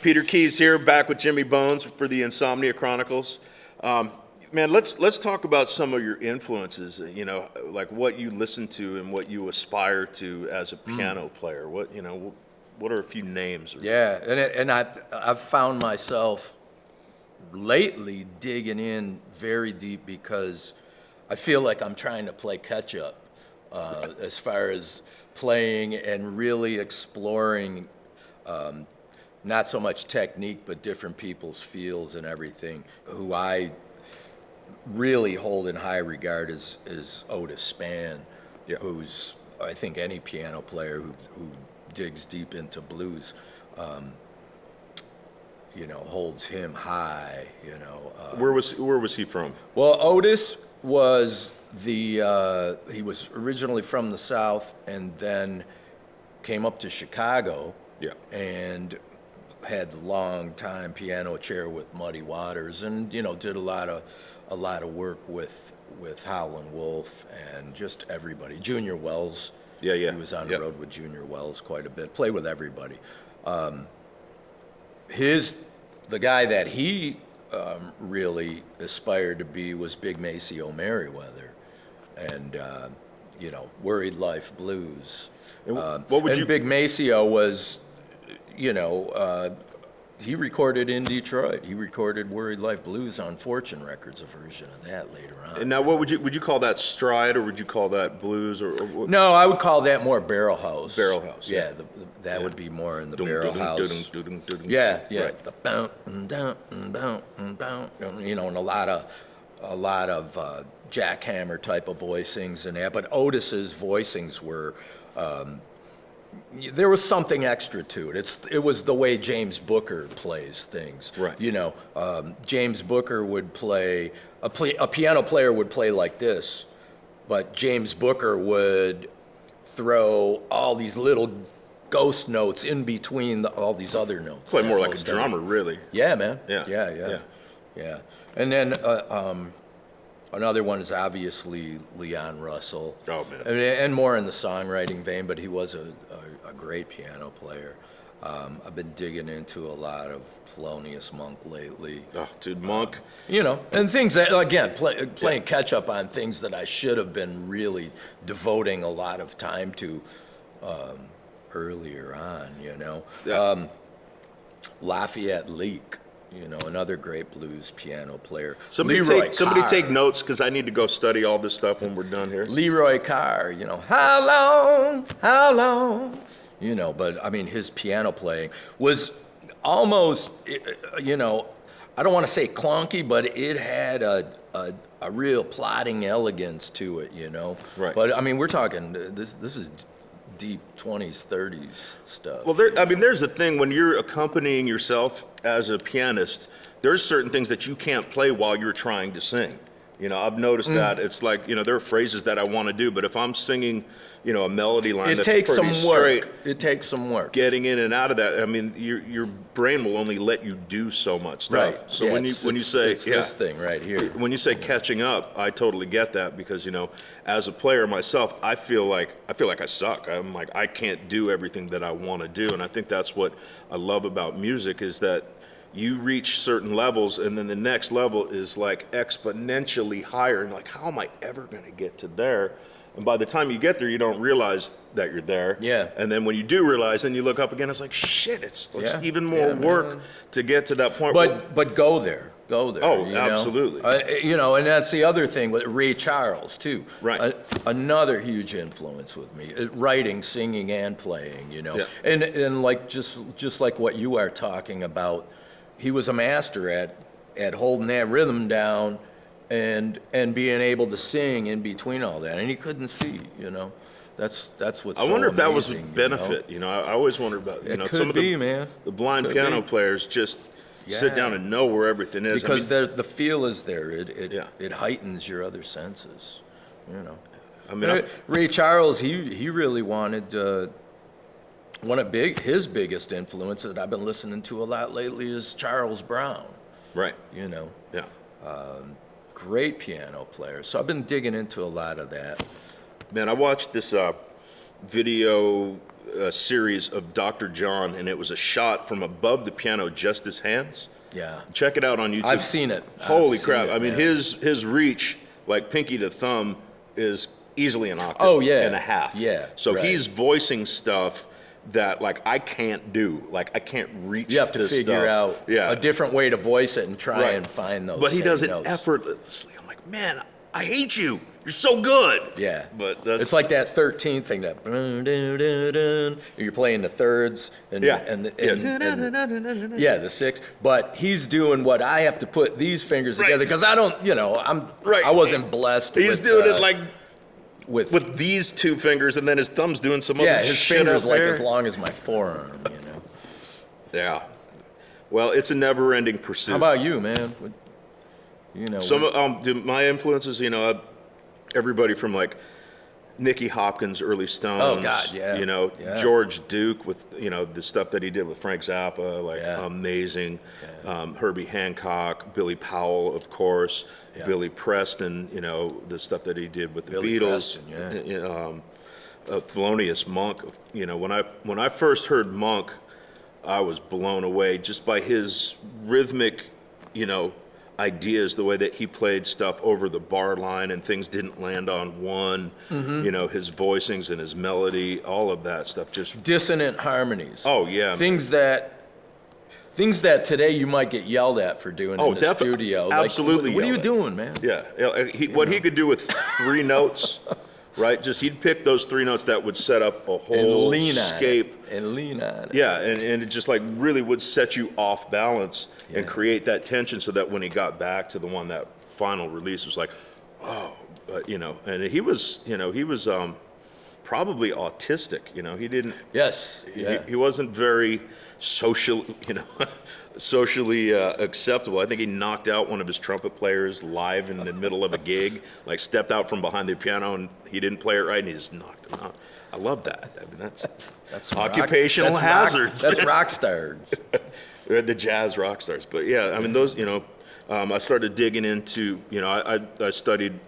Peter Keys here, back with Jimmie Bones for the Insomnia Chronicles. Man, let's talk about some of your influences. You know, like what you listen to and what you aspire to as a piano player. What are a few names? Yeah, and I've found myself lately digging in very deep because I feel like I'm trying to play catch up as far as playing and really exploring not so much technique but different people's feels and everything. Who I really hold in high regard is Otis Spann, who's, I think, any piano player who digs deep into blues, holds him high. Where was he from? Well, Otis was he was originally from the South and then came up to Chicago. Yeah. And had the long time piano chair with Muddy Waters, and did a lot of work with Howlin' Wolf and just everybody. Junior Wells. Yeah. He was on the road with Junior Wells quite a bit. Played with everybody. The guy that he really aspired to be was Big Maceo Merriweather, and Worried Life Blues. And Big Maceo was, he recorded in Detroit. He recorded Worried Life Blues on Fortune Records, a version of that later on. And now, what would you call that? Stride, or would you call that blues, or what? No, I would call that more barrel house. Barrel house. Yeah, that would be more in the barrel house. Yeah. Right. The bounce and down and bounce and bounce, and a lot of jackhammer type of voicings and that. But Otis's voicings were. There was something extra to it. It was the way James Booker plays things. Right. James Booker would play a piano player would play like this, but James Booker would throw all these little ghost notes in between all these other notes. Play more like a drummer, really. Yeah, man. Yeah. And then another one is obviously Leon Russell. Oh, man. And more in the songwriting vein, but he was a great piano player. I've been digging into a lot of Thelonious Monk lately. Oh, dude, Monk. And things that, again, playing catch up on things that I should have been really devoting a lot of time to earlier on, Yeah. Lafayette Leak. Another great blues piano player. Somebody take notes, because I need to go study all this stuff when we're done here. Leroy Carr, how long, but I mean, his piano playing was almost, I don't want to say clunky, but it had a real plodding elegance to it, Right. But I mean, we're talking, this is deep 20s, 30s stuff. Well, there's the thing, when you're accompanying yourself as a pianist, there's certain things that you can't play while you're trying to sing. I've noticed that. It's like, there are phrases that I want to do, but if I'm singing, a melody line that's pretty straight, it takes some work. Getting in and out of that, I mean, your brain will only let you do so much stuff. Right. So when you say this thing right here. When you say catching up, I totally get that, because as a player myself, I feel like I suck. I'm like, I can't do everything that I want to do, and I think that's what I love about music, is that you reach certain levels, and then the next level is like exponentially higher, and like, how am I ever going to get to there? And by the time you get there, you don't realize that you're there. Yeah. And then when you do realize, then you look up again, it's like, shit, it's even more work to get to that point. But go there. Oh, absolutely. And that's the other thing with Ray Charles too. Right. Another huge influence with me, writing, singing, and playing. Yeah. And like just like what you are talking about, he was a master at holding that rhythm down and being able to sing in between all that, and he couldn't see. That's what's. I wonder if that was a amazing, benefit. I always wonder about some of man. The blind piano players just sit down and know where everything is, because the feel is there. It heightens your other senses. I mean, Ray Charles, he really wanted. One of his biggest influences that I've been listening to a lot lately is Charles Brown. Right. Yeah. Great piano player. So I've been digging into a lot of that. Man, I watched this video series of Dr. John, and it was a shot from above the piano, just his hands. Yeah. Check it out on YouTube. I've seen it. Holy I've crap. seen it, I mean, man. his reach, like pinky to thumb, is easily an octave and a half. Yeah. So right. he's voicing stuff that, like, I can't do. Like, I can't reach You have to this figure stuff. out Yeah. a different way to voice it and try Right. and find those. But he same does it notes. effortlessly. I'm like, man, I hate you. You're so good. Yeah. But that's, It's like that 13 thing that you're playing the thirds and yeah. and yeah. yeah, the six. But he's doing what I have to put these fingers Right. together because I don't, Right. I wasn't blessed. He's with, doing it like with these two fingers, and then his thumb's doing some yeah, other his shit fingers up like there. as long as my forearm. Yeah. Well, it's a never-ending pursuit. How about you, man? Dude, my influences, everybody from like Nicky Hopkins, early Stones. Oh, God, yeah. Yeah. George Duke with the stuff that he did with Frank Zappa, like Yeah. amazing. Herbie Hancock, Billy Powell, of course. Yeah. Billy Preston, the stuff that he did with the Billy Beatles. Preston, Thelonious Monk. When I first heard Monk, I was blown away just by his rhythmic, ideas, the way that he played stuff over the bar line and things didn't land on one, his voicings and his melody, all of that stuff just. Dissonant harmonies. Oh, yeah. Things that today you might get yelled at for doing in the studio. Like, Absolutely. what are you yelled at. doing, man? Yeah. What he could do with 3 notes, right? Just he'd pick those 3 notes that would set up a And whole lean scape. on it. And lean on it. Yeah, and it just like really would set you off balance and Yeah. create that tension so that when he got back to the one, that final release was like, oh, and he was probably autistic, he didn't, Yes. Yeah. he wasn't very socially acceptable. I think he knocked out one of his trumpet players live in the middle of a gig, like stepped out from behind the piano and he didn't play it right and he just knocked him out. I love that. I mean, that's occupational hazards. That's rock stars. They're the jazz rock stars. But yeah, I mean, those, I started digging into, I studied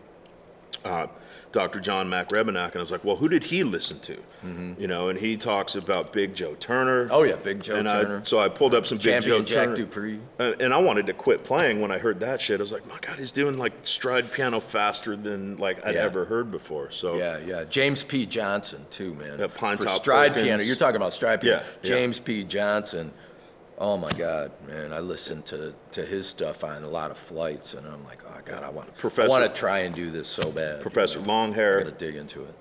Dr. John Mac Rebenack, and I was like, well, who did he listen to? And he talks about Big Joe Turner. Oh, yeah, Big Joe Turner. So I pulled up some Big Joe Champion Jack Turner. Dupree. And I wanted to quit playing when I heard that shit. I was like, my God, he's doing like stride piano faster than like I'd Yeah. ever heard before. So Yeah. James P. Johnson, too, man. Yeah, Pine For Top stride Perkins. piano. You're talking about stride piano. Yeah. James P. Johnson. Oh, my God, man. I listened to his stuff on a lot of flights, and I'm like, oh, God, I want to try and do this so bad. Professor I Longhair, got to dig into it.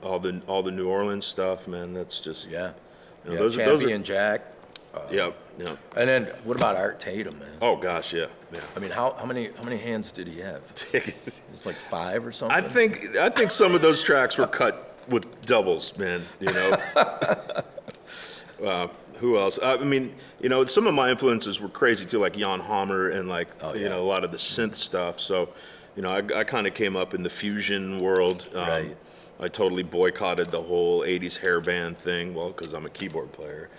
all the New Orleans stuff, man. That's just Yeah. those are Champion Jack. yeah. And then what about Art Tatum, man? Oh gosh, yeah. I mean, how many hands did he have? It's like 5 or something. I think some of those tracks were cut with doubles, man. Who else? I mean, some of my influences were crazy too, like Jan Hammer and like a lot of the synth stuff. So, I kind of came up in the fusion world. Right. I totally boycotted the whole '80s hair band thing. Well, because I'm a keyboard player.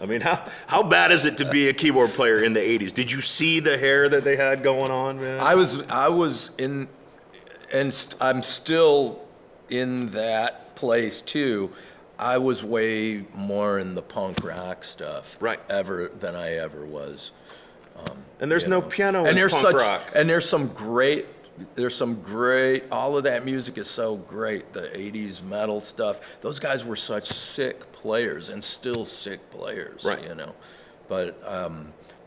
I mean, how bad is it to be a keyboard player in the '80s? Did you see the hair that they had going on, man? I was in, and I'm still in that place too. I was way more in the punk rock stuff, Right. than I ever was. And there's no piano in there's punk rock. And there's some great. All of that music is so great. The '80s metal stuff. Those guys were such sick players and still sick players. Right. But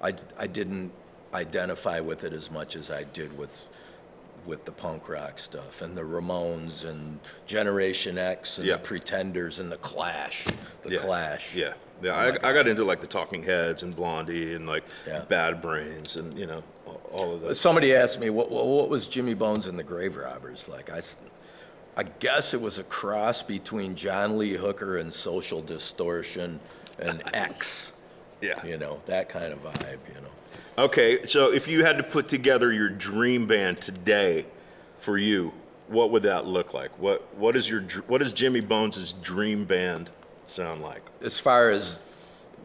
I didn't identify with it as much as I did with the punk rock stuff and the Ramones and Generation X and Yeah. the Pretenders and the Clash. Clash. Yeah. Oh I got into like the Talking Heads and Blondie and like Yeah. Bad Brains and all of that. Somebody asked me what was Jimmy Bones and the Grave Robbers like. I guess it was a cross between John Lee Hooker and Social Distortion and X. Yeah. That kind of vibe. Okay, so if you had to put together your dream band today for you, what would that look like? What does Jimmy Bones' dream band sound like? As far as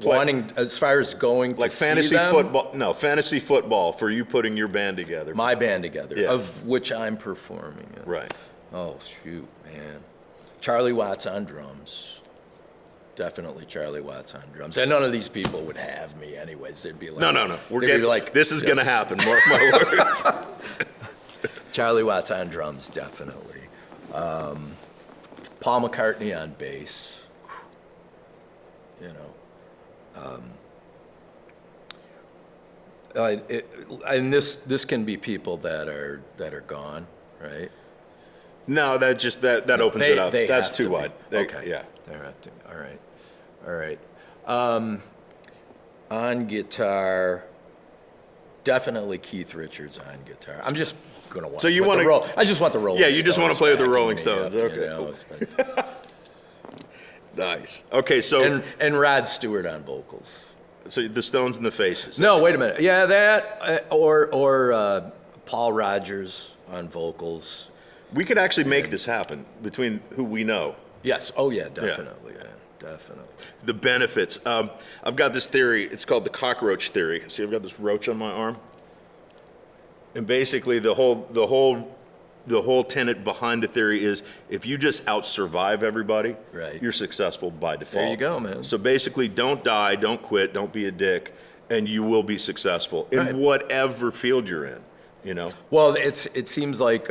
going to Like see fantasy them, football? No, fantasy football for you putting your band together. my band together, Yeah. of which I'm performing. Right. Oh shoot, man! Charlie Watts on drums. Definitely Charlie Watts on drums. And none of these people would have me anyways. They'd be like, No. They'd be like, This is going to happen. Mark my words. Charlie Watts on drums, definitely. Paul McCartney on bass. You know. And this can be people that are gone, right? No, that opens it up. They That's have too to wide. be. Okay. Yeah. They're up to. All right. On guitar, definitely Keith Richards on guitar. I'm just gonna want. So you want to? I just want the Rolling. Yeah, you just want to play with the backing Rolling me Stones. up, Okay. you know? Cool. Nice. Okay, so And Rod Stewart on vocals. so the Stones and the Faces. No, wait a minute. Yeah, that or Paul Rogers on vocals. We could actually make this happen between who we know. Yes. Oh yeah, definitely. Yeah, definitely. The benefits. I've got this theory. It's called the cockroach theory. See, I've got this roach on my arm, and basically the whole tenet behind the theory is if you just out-survive everybody, Right. you're successful by default. There you go, man. So basically, don't die, don't quit, don't be a dick, and you will be successful in Right. whatever field you're in. You know. Well, it seems like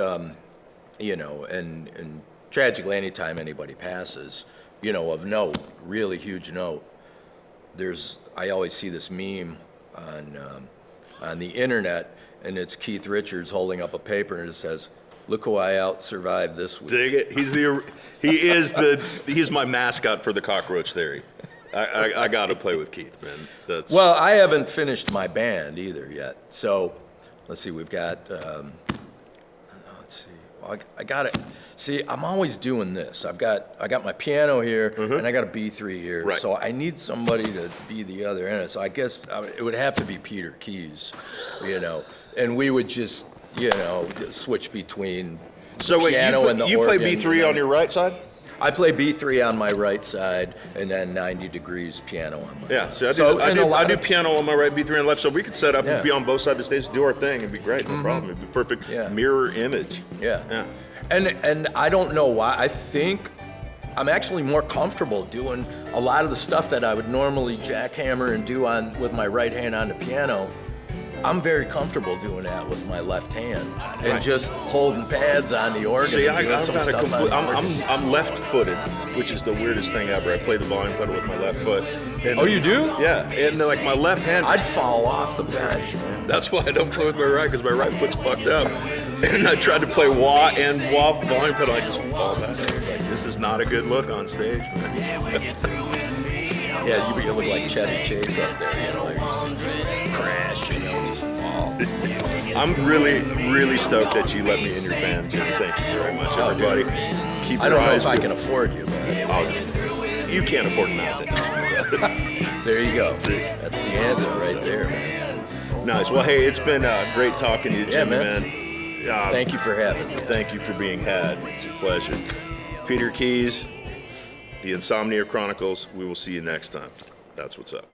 and tragically, anytime anybody passes, of note, really huge note, I always see this meme on the internet, and it's Keith Richards holding up a paper and it says, "Look who I out-survived this week." Dig it. He's my mascot for the cockroach theory. I got to play with Keith, man. Well, I haven't finished my band either yet. So, let's see. We've got. Let's see. Well, I got it. See, I'm always doing this. I got my piano here, and I got a B3 here. Right. So I need somebody to be the other end. So I guess it would have to be Peter Keys, and we would just switch between So the wait, piano and the you play organ, B3 on your right side? I play B3 on my right side, and then 90 degrees piano on my Yeah, left. so I do piano on my right, B3 on left, so we could set up and be on both sides of the stage, do our thing, it'd be great, no problem. It'd be perfect mirror image. Yeah. And I don't know why. I think I'm actually more comfortable doing a lot of the stuff that I would normally jackhammer and do with my right hand on the piano. I'm very comfortable doing that with my left hand and just holding pads on the organ. See, and doing some stuff on the organ. I'm left-footed, which is the weirdest thing ever. I play the volume pedal with my left foot. And, Oh, you do? Yeah, and like my left hand. I'd fall off the bench, man. That's why I don't play with my right, because my right foot's fucked up. And I tried to play wah volume pedal, I just fall back. It's like, this is not a good look on stage, man. Yeah, you look like Chevy Chase up there, you just crash, just fall. I'm really, really stoked that you let me in your band, Jim. Thank you very much, everybody. Keep I your don't know eyes if I can afford you, but You can't afford nothing. there you go. That's the answer right there, man. Nice. Well, hey, it's been great talking to you, Jimmy, man. man. Thank you for having me. Thank you for being had. It's a pleasure. Peter Keys, the Insomnia Chronicles. We will see you next time. That's what's up.